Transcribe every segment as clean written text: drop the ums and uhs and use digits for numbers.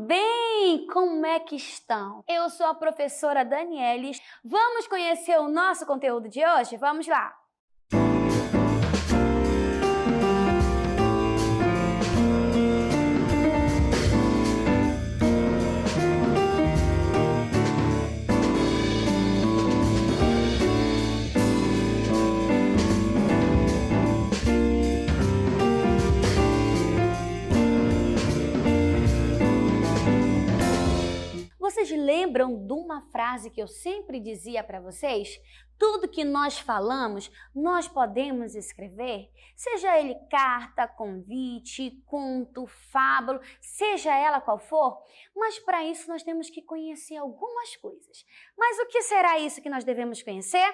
bem? Como é que estão? Eu sou a professora Daniele. Vamos conhecer o nosso conteúdo de hoje? Vamos lá! Vocês lembram de uma frase que eu sempre dizia para vocês? Tudo que nós falamos, nós podemos escrever, seja ele carta, convite, conto, fábula, seja ela qual for, mas para isso nós temos que conhecer algumas coisas. Mas o que será isso que nós devemos conhecer?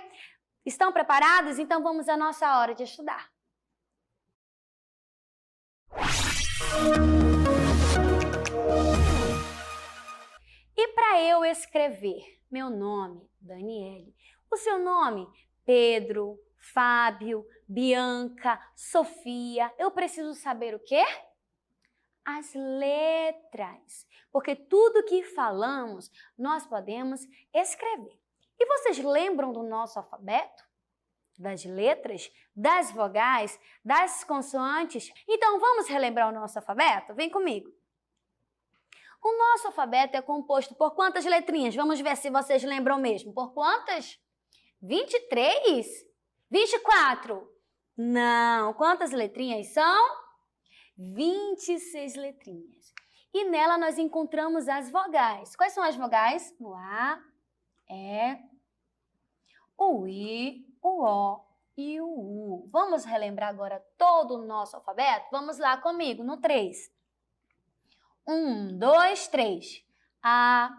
Estão preparados? Então vamos à nossa hora de estudar. E para eu escrever meu nome, Daniele, o seu nome, Pedro, Fábio, Bianca, Sofia, eu preciso saber o quê? As letras, porque tudo que falamos nós podemos escrever. E vocês lembram do nosso alfabeto? Das letras, das vogais, das consoantes? Então vamos relembrar o nosso alfabeto? Vem comigo! O nosso alfabeto é composto por quantas letrinhas? Vamos ver se vocês lembram mesmo. Por quantas? 23? 24? Não. Quantas letrinhas são? 26 letrinhas. E nela nós encontramos as vogais. Quais são as vogais? O A, E, o I, o O e o U. Vamos relembrar agora todo o nosso alfabeto? Vamos lá comigo no 3. 1, 2, 3. A,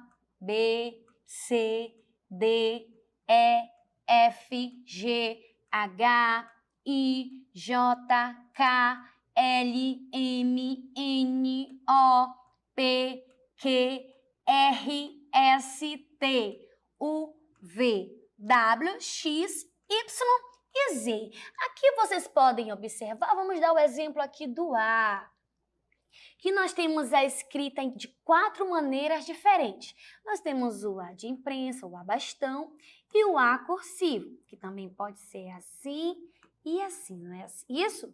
B, C, D, E, F, G, H, I, J, K, L, M, N, O, P, Q, R, S, T, U, V, W, X, Y e Z. Aqui vocês podem observar, vamos dar o exemplo aqui do A, que nós temos a escrita de 4 maneiras diferentes. Nós temos o A de imprensa, o A bastão e o A cursivo, que também pode ser assim e assim, não é isso?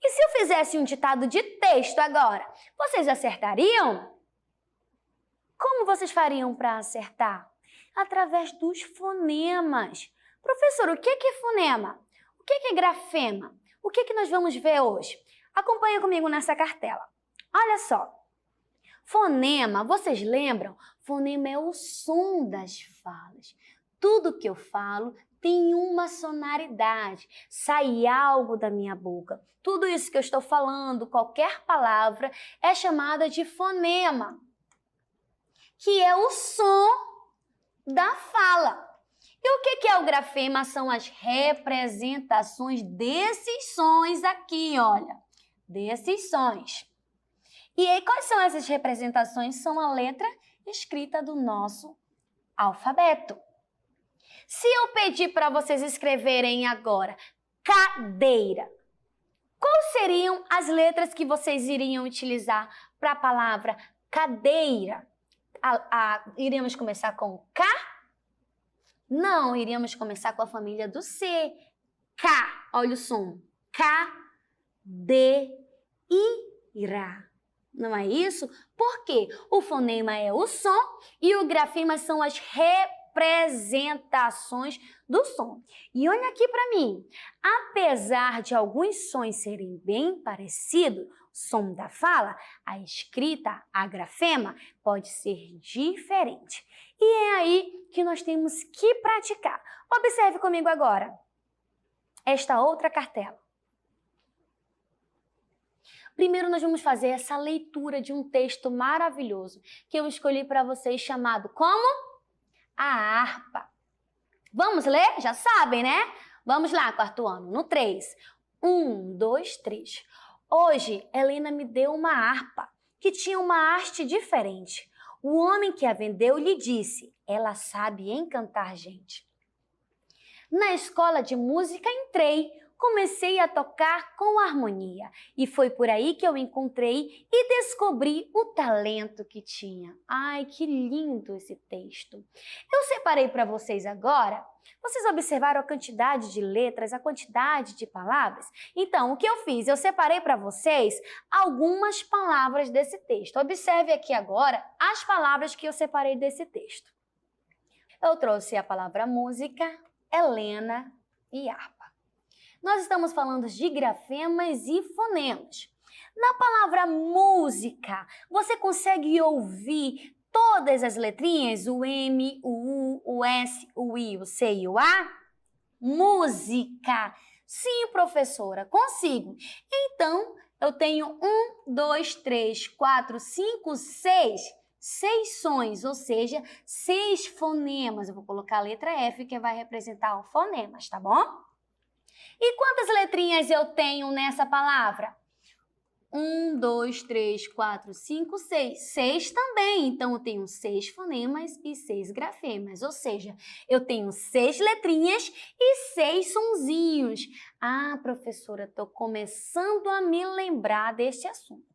E se eu fizesse um ditado de texto agora, vocês acertariam? Como vocês fariam para acertar? Através dos fonemas. Professor, o que é fonema? O que é grafema? O que nós vamos ver hoje? Acompanha comigo nessa cartela. Olha só. Fonema, vocês lembram? Fonema é o som das falas. Tudo que eu falo tem uma sonoridade. Sai algo da minha boca. Tudo isso que eu estou falando, qualquer palavra, é chamada de fonema, que é o som da fala. E o que é o grafema? São as representações desses sons aqui, olha. Desses sons. E aí, quais são essas representações? São a letra escrita do nosso alfabeto. Se eu pedir para vocês escreverem agora cadeira, quais seriam as letras que vocês iriam utilizar para a palavra cadeira? Iríamos começar com K? Não, iríamos começar com a família do C. K, olha o som. K, D, I, Ra. Não é isso? Porque o fonema é o som e o grafema são as representações do som. E olha aqui para mim. Apesar de alguns sons serem bem parecidos, som da fala, a escrita, a grafema, pode ser diferente. E é aí que nós temos que praticar. Observe comigo agora esta outra cartela. Primeiro nós vamos fazer essa leitura de um texto maravilhoso que eu escolhi para vocês chamado como? A harpa. Vamos ler? Já sabem, né? Vamos lá, quarto ano, no 3. 1, 2, 3. Hoje, Helena me deu uma harpa que tinha uma haste diferente. O homem que a vendeu lhe disse, ela sabe encantar gente. Na escola de música entrei, comecei a tocar com harmonia. E foi por aí que eu encontrei e descobri o talento que tinha. Ai, que lindo esse texto! Eu separei para vocês agora. Vocês observaram a quantidade de letras, a quantidade de palavras? Então, o que eu fiz? Eu separei para vocês algumas palavras desse texto. Observe aqui agora as palavras que eu separei desse texto. Eu trouxe a palavra música, Helena e harpa. Nós estamos falando de grafemas e fonemas. Na palavra música, você consegue ouvir todas as letrinhas? O M, o U, o S, o I, o C e o A? Música. Sim, professora, consigo. Então, eu tenho 1, 2, 3, 4, 5, 6. 6 sons, ou seja, 6 fonemas. Eu vou colocar a letra F, que vai representar os fonemas, tá bom? E quantas letrinhas eu tenho nessa palavra? 1, 2, 3, 4, 5, 6. 6 também. Então, eu tenho 6 fonemas e 6 grafemas. Ou seja, eu tenho 6 letrinhas e 6 sonzinhos. Ah, professora, estou começando a me lembrar deste assunto.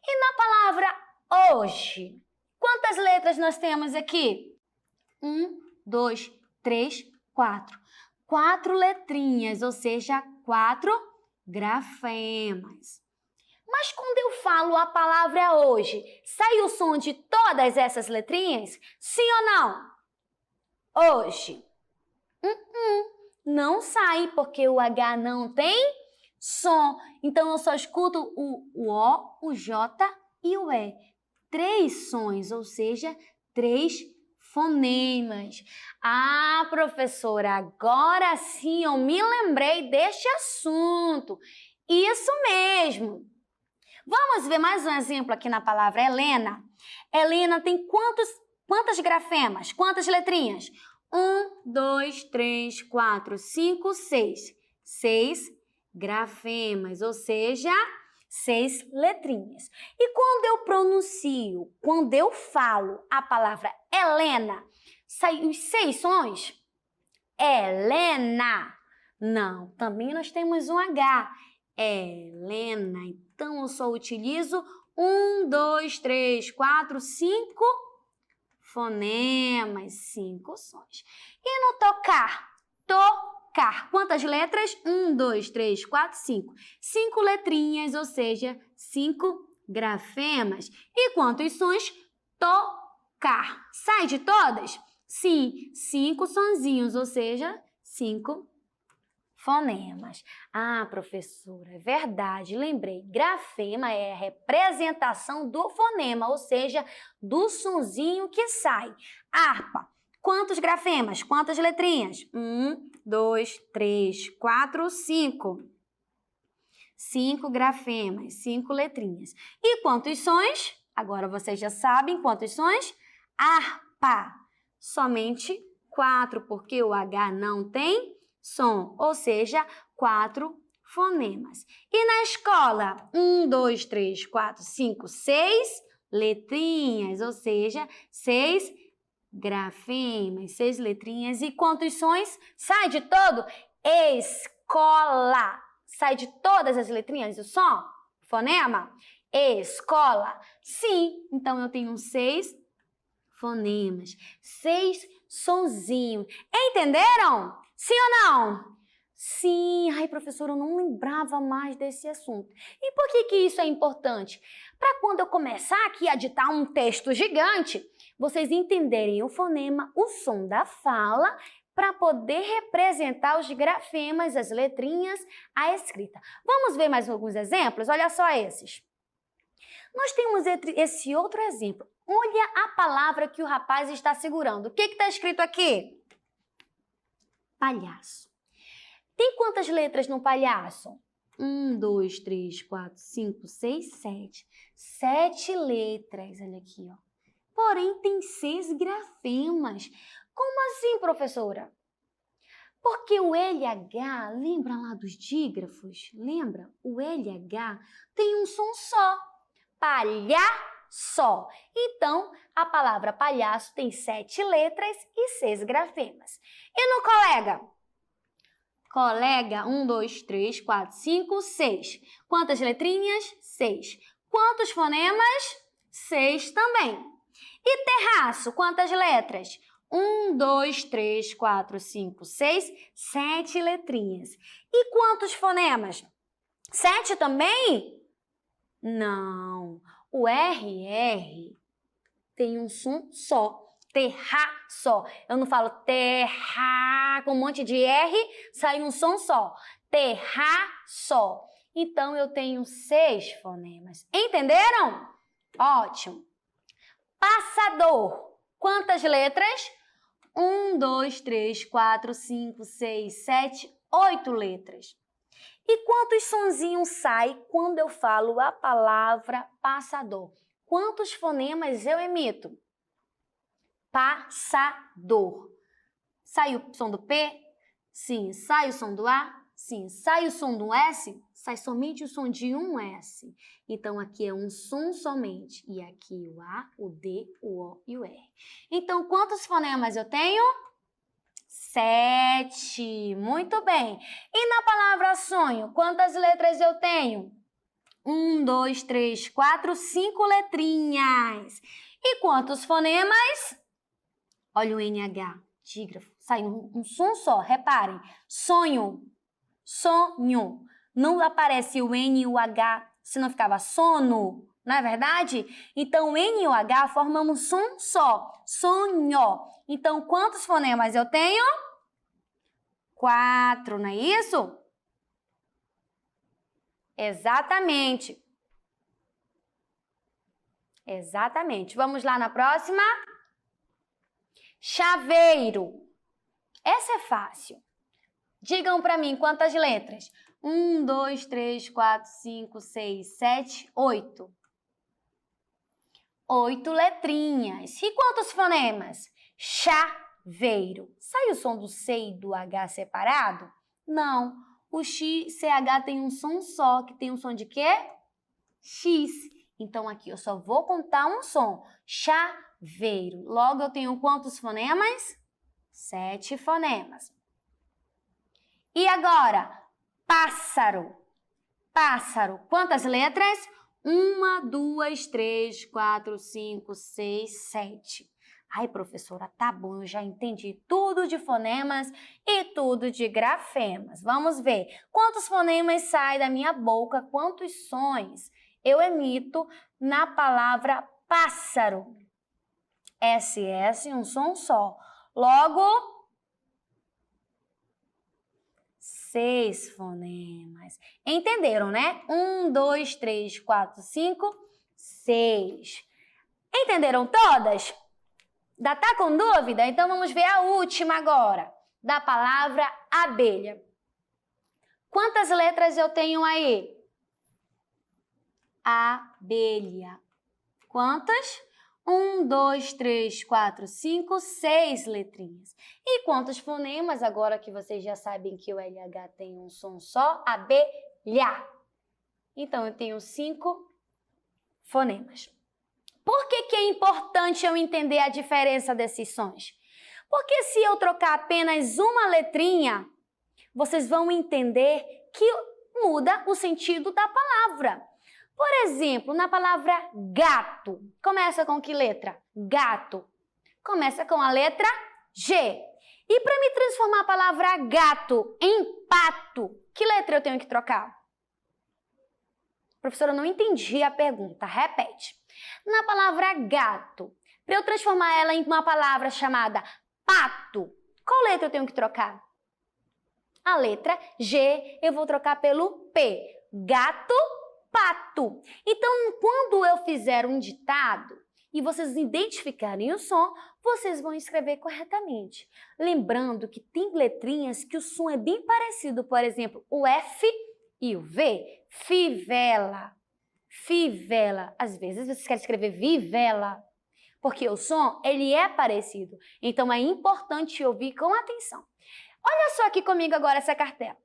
E na palavra hoje? Quantas letras nós temos aqui? 1, 2, 3, 4. 4 letrinhas, ou seja, 4 grafemas. Mas quando eu falo a palavra hoje, sai o som de todas essas letrinhas? Sim ou não? Hoje. Não sai, porque o H não tem som. Então, eu só escuto o O, o J e o E. 3 sons, ou seja, 3 fonemas. Ah, professora, agora sim eu me lembrei deste assunto. Isso mesmo. Vamos ver mais um exemplo aqui na palavra Helena. Helena tem quantas grafemas? Quantas letrinhas? 1, 2, 3, 4, 5, 6. 6 grafemas, ou seja, 6 letrinhas. E quando eu pronuncio, quando eu falo a palavra Helena, saem os 6 sons? Helena. Não, também nós temos um H. Helena. Então, eu só utilizo 1, 2, 3, 4, 5 fonemas, 5 sons. E no tocar? Tocar. Quantas letras? 1, 2, 3, 4, 5. 5 letrinhas, ou seja, 5 grafemas. E quantos sons? Tocar. Sai de todas? Sim, 5 sonzinhos, ou seja, 5 fonemas. Ah, professora, é verdade, lembrei. Grafema é a representação do fonema, ou seja, do sonzinho que sai. Harpa. Quantos grafemas? Quantas letrinhas? 1, 2, 3, 4, 5. 5 grafemas, 5 letrinhas. E quantos sons? Agora vocês já sabem quantos sons? Harpa. Somente 4, porque o H não tem som, ou seja, 4 fonemas. E na escola? 1, 2, 3, 4, 5, 6 letrinhas, ou seja, 6 grafemas, 6 letrinhas. E quantos sons? Sai de todo? Escola. Sai de todas as letrinhas o som? Fonema? Escola. Sim, então eu tenho 6 fonemas, 6 sonzinhos. Entenderam? Sim ou não? Sim. Ai, professora, eu não lembrava mais desse assunto. E por que isso é importante? Para quando eu começar aqui a ditar um texto gigante, vocês entenderem o fonema, o som da fala, para poder representar os grafemas, as letrinhas, a escrita. Vamos ver mais alguns exemplos? Olha só esses. Nós temos esse outro exemplo. Olha a palavra que o rapaz está segurando. O que está escrito aqui? Palhaço. Tem quantas letras no palhaço? 1, 2, 3, 4, 5, 6, 7. 7 letras, olha aqui, ó. Porém, tem 6 grafemas. Como assim, professora? Porque o LH, lembra lá dos dígrafos? Lembra? O LH tem um som só. Palhaço. Então, a palavra palhaço tem 7 letras e 6 grafemas. E no colega? Colega, 1, 2, 3, 4, 5, 6. Quantas letrinhas? 6. Quantos fonemas? 6 também. E terraço, quantas letras? 1, 2, 3, 4, 5, 6, 7 letrinhas. E quantos fonemas? 7 também? Não. O RR tem um som só. Terraço. Eu não falo terra com um monte de R, sai um som só. Terraço. Então, eu tenho 6 fonemas. Entenderam? Ótimo. Passador. Quantas letras? 1, 2, 3, 4, 5, 6, 7, 8 letras. E quantos sonzinhos saem quando eu falo a palavra passador? Quantos fonemas eu emito? Passador. Sai o som do P? Sim. Sai o som do A? Sim. Sai o som do S? Sai somente o som de um S. Então, aqui é um som somente. E aqui o A, o D, o O e o R. Então, quantos fonemas eu tenho? 7. Muito bem. E na palavra sonho, quantas letras eu tenho? 1, 2, 3, 4, 5 letrinhas. E quantos fonemas? Olha o NH, dígrafo. Sai um som só, reparem. Sonho, sonho. Não aparece o N e o H, senão ficava sono, não é verdade? Então, o N e o H formam um som só, sonho. Então, quantos fonemas eu tenho? 4, não é isso? Exatamente. Exatamente. Vamos lá na próxima? Chaveiro. Essa é fácil. Digam para mim quantas letras? 1, 2, 3, 4, 5, 6, 7, 8. 8 letrinhas. E quantos fonemas? Chaveiro. Sai o som do C e do H separado? Não. O CH tem um som só, que tem um som de quê? X. Então, aqui eu só vou contar um som. Chaveiro. Logo, eu tenho quantos fonemas? 7 fonemas. E agora, pássaro. Pássaro. Quantas letras? 1, 2, 3, 4, 5, 6, 7. Ai, professora, tá bom, eu já entendi tudo de fonemas e tudo de grafemas. Vamos ver. Quantos fonemas saem da minha boca? Quantos sons eu emito na palavra pássaro? SS, um som só. Logo, 6 fonemas. Entenderam, né? 1, 2, 3, 4, 5, 6. Entenderam todas? Ainda tá com dúvida? Então vamos ver a última agora, da palavra abelha. Quantas letras eu tenho aí? Abelha. Quantas? 1, 2, 3, 4, 5, 6 letrinhas. E quantos fonemas, agora que vocês já sabem que o LH tem um som só? Abelha. Então, eu tenho 5 fonemas. Por que é importante eu entender a diferença desses sons? Porque se eu trocar apenas uma letrinha, vocês vão entender que muda o sentido da palavra. Por exemplo, na palavra gato, começa com que letra? Gato. Começa com a letra G. E para me transformar a palavra gato em pato, que letra eu tenho que trocar? Professora, eu não entendi a pergunta. Repete. Na palavra gato, para eu transformar ela em uma palavra chamada pato, qual letra eu tenho que trocar? A letra G eu vou trocar pelo P. Gato, pato. Então, quando eu fizer um ditado e vocês identificarem o som, vocês vão escrever corretamente. Lembrando que tem letrinhas que o som é bem parecido, por exemplo, o F e o V. Fivela. Fivela. Às vezes vocês querem escrever vivela, porque o som, ele é parecido. Então, é importante ouvir com atenção. Olha só aqui comigo agora essa cartela.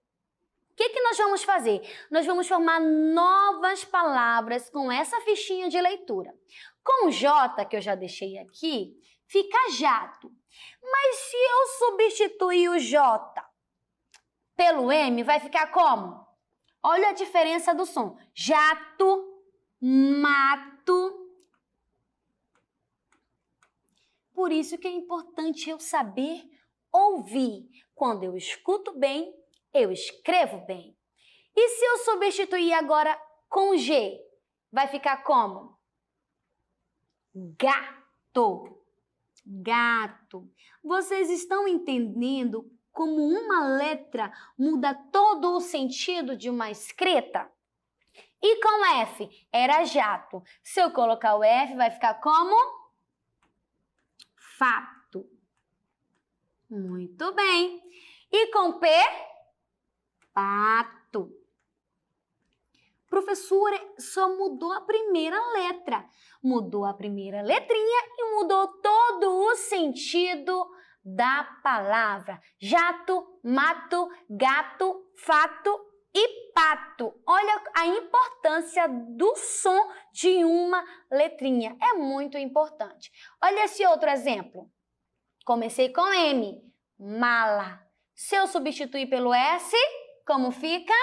O que nós vamos fazer? Nós vamos formar novas palavras com essa fichinha de leitura. Com o J, que eu já deixei aqui, fica jato. Mas se eu substituir o J pelo M vai ficar como? Olha a diferença do som. Jato, mato. Por isso que é importante eu saber ouvir. Quando eu escuto bem, eu escrevo bem. E se eu substituir agora com G, vai ficar como? Gato. Gato. Vocês estão entendendo como uma letra muda todo o sentido de uma escrita? E com F, era jato. Se eu colocar o F, vai ficar como? Fato. Muito bem. E com P? Pato. Professora, só mudou a primeira letra. Mudou a primeira letrinha e mudou todo o sentido da palavra. Jato, mato, gato, fato e pato. Olha a importância do som de uma letrinha. É muito importante. Olha esse outro exemplo. Comecei com M, mala. Se eu substituir pelo S, como fica?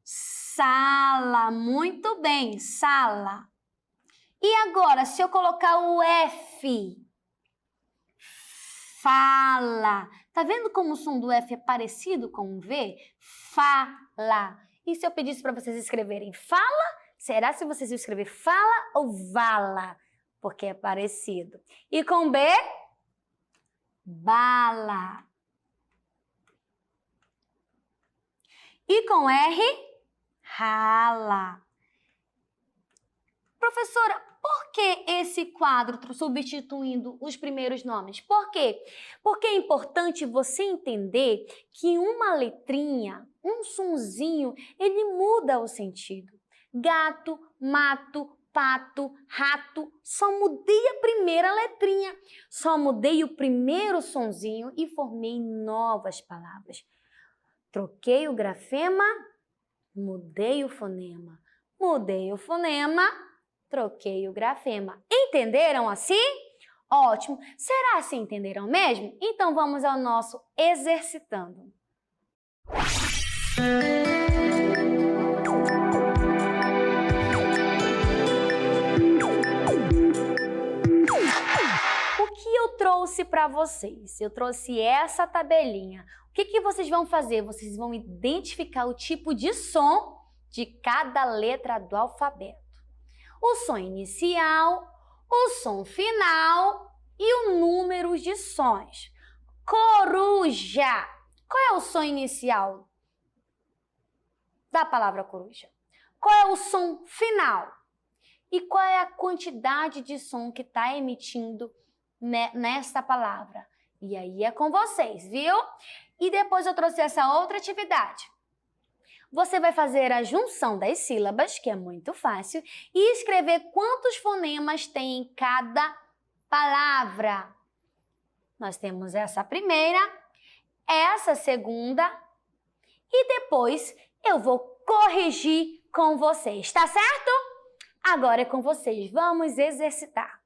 Sala. Muito bem, sala. E agora, se eu colocar o F, fala. Tá vendo como o som do F é parecido com o V? Fala. E se eu pedisse para vocês escreverem fala, será se vocês iam escrever fala ou vala? Porque é parecido. E com B? Bala. E com R? Rala. Professora, por que esse quadro substituindo os primeiros nomes? Por quê? Porque é importante você entender que uma letrinha, um sonzinho, ele muda o sentido. Gato, mato, pato, rato, só mudei a primeira letrinha, só mudei o primeiro sonzinho e formei novas palavras. Troquei o grafema, mudei o fonema. Mudei o fonema, troquei o grafema. Entenderam assim? Ótimo! Será que entenderam mesmo? Então vamos ao nosso exercitando. O que eu trouxe para vocês? Eu trouxe essa tabelinha. O que vocês vão fazer? Vocês vão identificar o tipo de som de cada letra do alfabeto. O som inicial, o som final e o número de sons. Coruja. Qual é o som inicial da palavra coruja? Qual é o som final? E qual é a quantidade de som que está emitindo nesta palavra? E aí é com vocês, viu? E depois eu trouxe essa outra atividade. Você vai fazer a junção das sílabas, que é muito fácil, e escrever quantos fonemas tem em cada palavra. Nós temos essa primeira, essa segunda, e depois eu vou corrigir com vocês, tá certo? Agora é com vocês, vamos exercitar.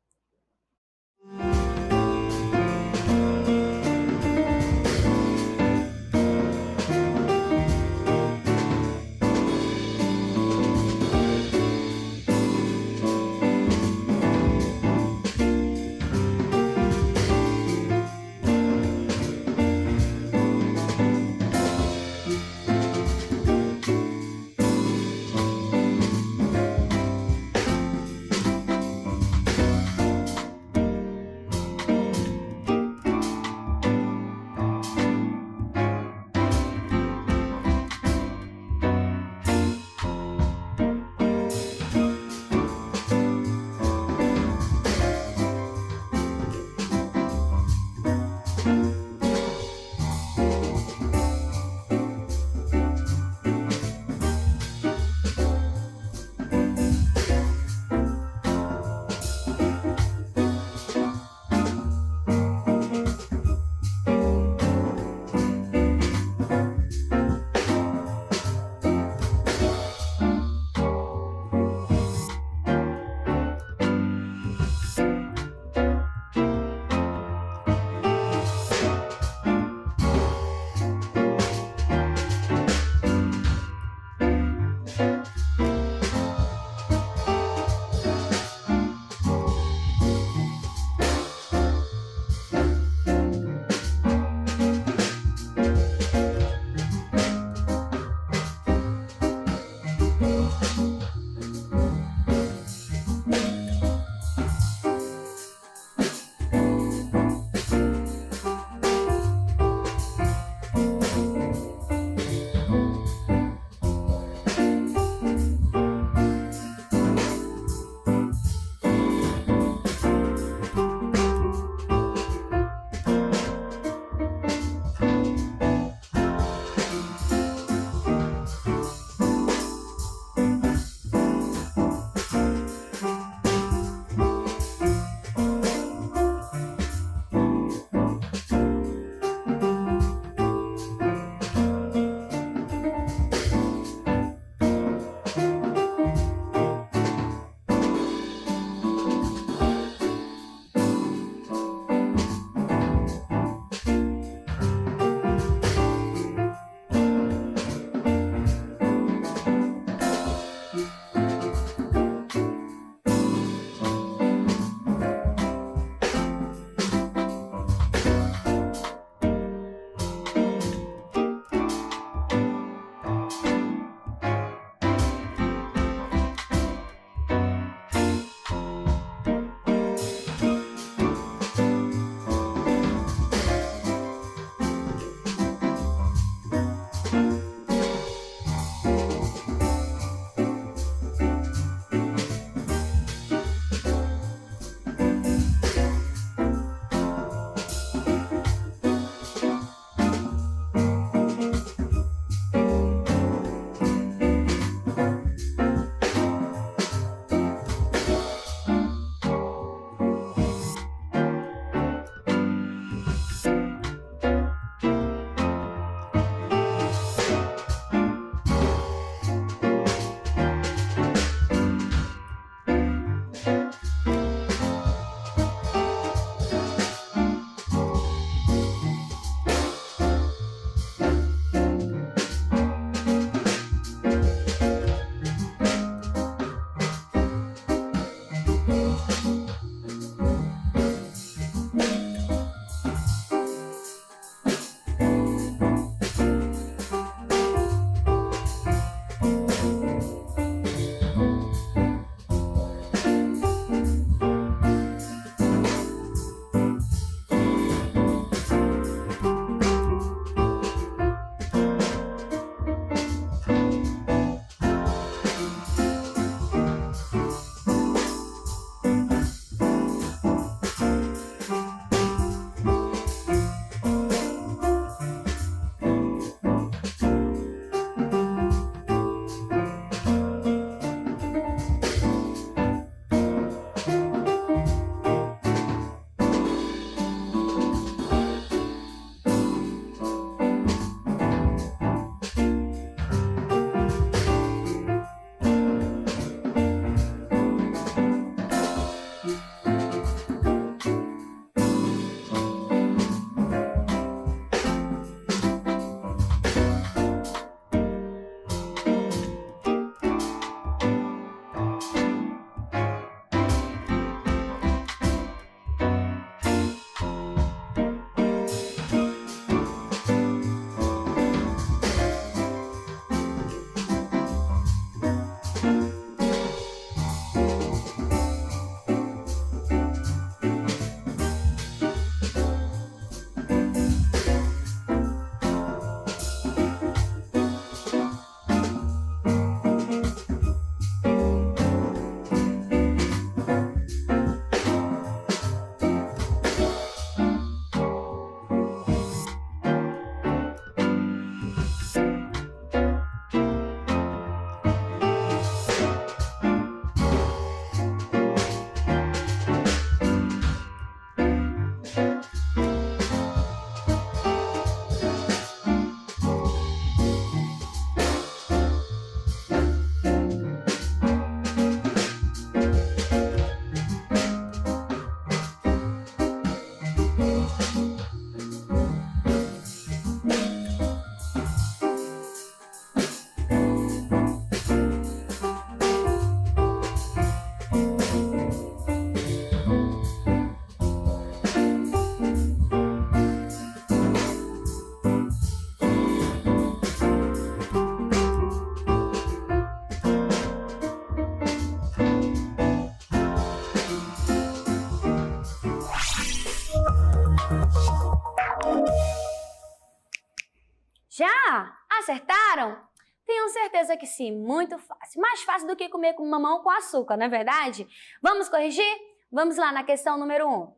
Já? Acertaram? Tenho certeza que sim, muito fácil. Mais fácil do que comer com mamão com açúcar, não é verdade? Vamos corrigir? Vamos lá na questão número 1.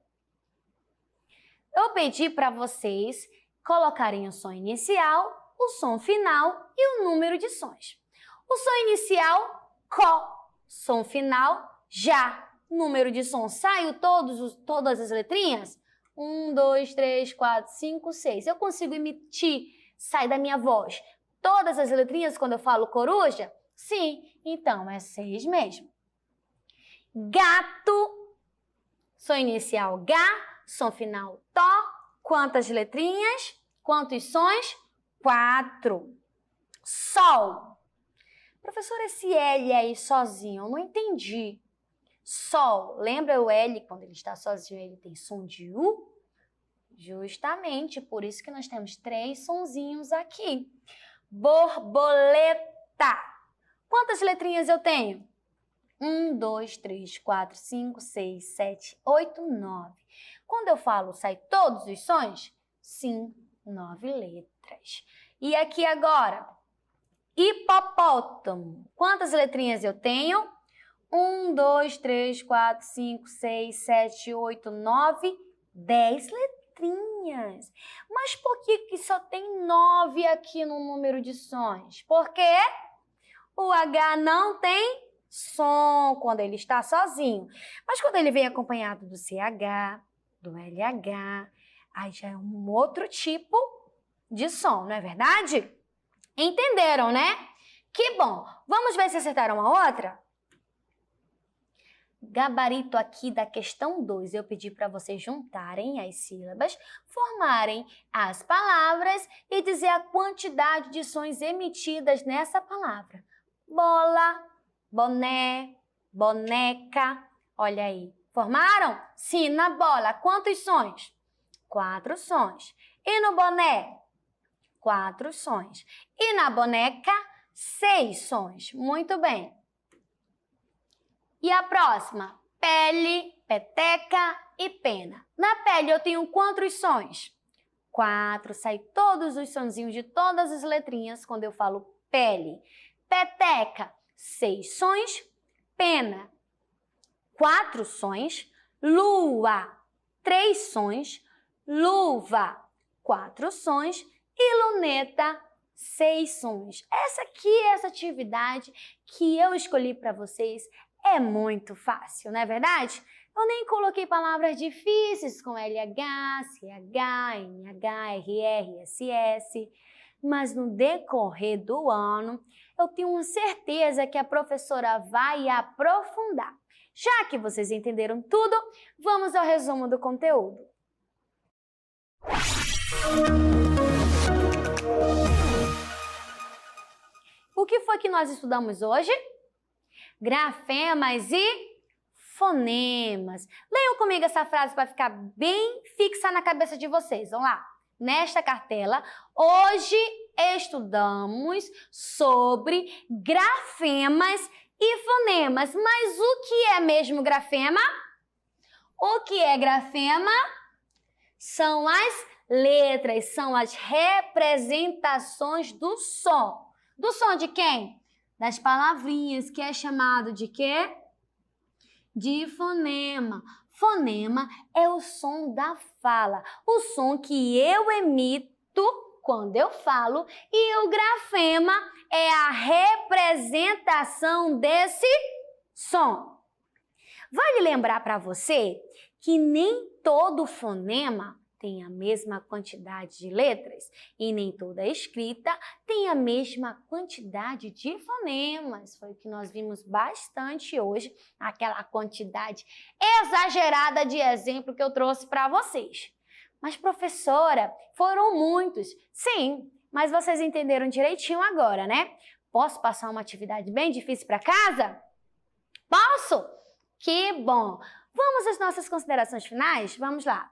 Eu pedi para vocês colocarem o som inicial, o som final e o número de sons. O som inicial, có. Som final, já. Número de som, saiu todas as letrinhas? 1, 2, 3, 4, 5, 6. Eu consigo emitir, sai da minha voz, todas as letrinhas quando eu falo coruja? Sim, então é 6 mesmo. Gato, som inicial, gá, som final, tó. Quantas letrinhas? Quantos sons? 4. Sol. Professor, esse L aí sozinho, eu não entendi. Sol, lembra o L, quando ele está sozinho, ele tem som de U? Justamente, por isso que nós temos 3 sonzinhos aqui. Borboleta. Quantas letrinhas eu tenho? 1, 2, 3, 4, 5, 6, 7, 8, 9. Quando eu falo, sai todos os sons? Sim, 9 letras. E aqui agora, hipopótamo. Quantas letrinhas eu tenho? 1, 2, 3, 4, 5, 6, 7, 8, 9, 10 letrinhas. Mas por que só tem 9 aqui no número de sons? Porque o H não tem som quando ele está sozinho. Mas quando ele vem acompanhado do CH, do LH, aí já é um outro tipo de som, não é verdade? Entenderam, né? Que bom! Vamos ver se acertaram a outra? Gabarito aqui da questão 2, eu pedi para vocês juntarem as sílabas, formarem as palavras e dizer a quantidade de sons emitidas nessa palavra. Bola, boné, boneca. Olha aí. Formaram? Sim, na bola. Quantos sons? 4 sons. E no boné? 4 sons. E na boneca? 6 sons. Muito bem. E a próxima? Pele, peteca e pena. Na pele eu tenho quantos sons? 4. Sai todos os sonzinhos de todas as letrinhas quando eu falo pele. Peteca, 6 sons. Pena, 4 sons. Lua, 3 sons. Luva, 4 sons. E luneta, 6 sons. Essa atividade que eu escolhi para vocês é muito fácil, não é verdade? Eu nem coloquei palavras difíceis com LH, CH, NH, RR, SS, mas no decorrer do ano, eu tenho certeza que a professora vai aprofundar. Já que vocês entenderam tudo, vamos ao resumo do conteúdo. O que foi que nós estudamos hoje? Grafemas e fonemas. Leiam comigo essa frase para ficar bem fixa na cabeça de vocês. Vamos lá. Nesta cartela, hoje estudamos sobre grafemas e fonemas. Mas o que é mesmo grafema? O que é grafema? São as letras, são as representações do som. Do som de quem? Das palavrinhas, que é chamado de quê? De fonema. Fonema é o som da fala, o som que eu emito quando eu falo, e o grafema é a representação desse som. Vale lembrar para você que nem todo fonema tem a mesma quantidade de letras e nem toda escrita tem a mesma quantidade de fonemas. Foi o que nós vimos bastante hoje, aquela quantidade exagerada de exemplo que eu trouxe para vocês. Mas, professora, foram muitos. Sim, mas vocês entenderam direitinho agora, né? Posso passar uma atividade bem difícil para casa? Posso? Que bom! Vamos às nossas considerações finais? Vamos lá.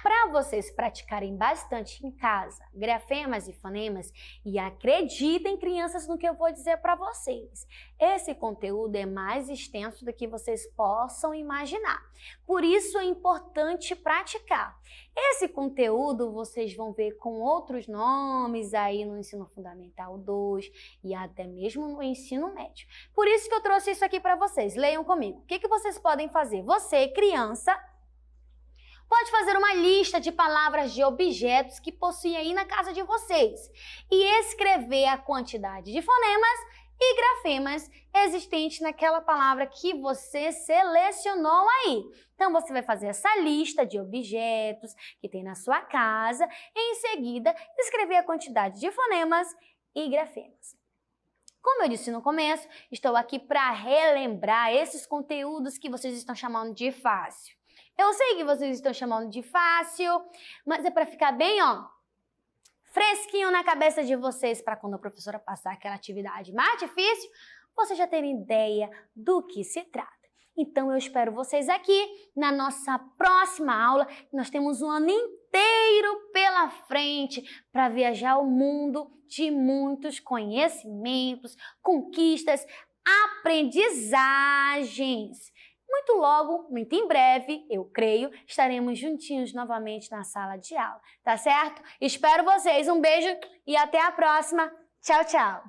Para vocês praticarem bastante em casa, grafemas e fonemas, e acreditem, crianças, no que eu vou dizer para vocês. Esse conteúdo é mais extenso do que vocês possam imaginar. Por isso é importante praticar. Esse conteúdo vocês vão ver com outros nomes aí no Ensino Fundamental 2 e até mesmo no ensino médio. Por isso que eu trouxe isso aqui para vocês. Leiam comigo. O que vocês podem fazer? Você, criança, pode fazer uma lista de palavras de objetos que possuem aí na casa de vocês e escrever a quantidade de fonemas e grafemas existentes naquela palavra que você selecionou aí. Então, você vai fazer essa lista de objetos que tem na sua casa e, em seguida, escrever a quantidade de fonemas e grafemas. Como eu disse no começo, estou aqui para relembrar esses conteúdos que vocês estão chamando de fácil. Eu sei que vocês estão chamando de fácil, mas é para ficar bem, fresquinho na cabeça de vocês, para quando a professora passar aquela atividade mais difícil, vocês já terem ideia do que se trata. Então, eu espero vocês aqui na nossa próxima aula. Nós temos um ano inteiro pela frente para viajar o mundo de muitos conhecimentos, conquistas, aprendizagens. Muito logo, muito em breve, eu creio, estaremos juntinhos novamente na sala de aula, tá certo? Espero vocês, um beijo e até a próxima. Tchau, tchau!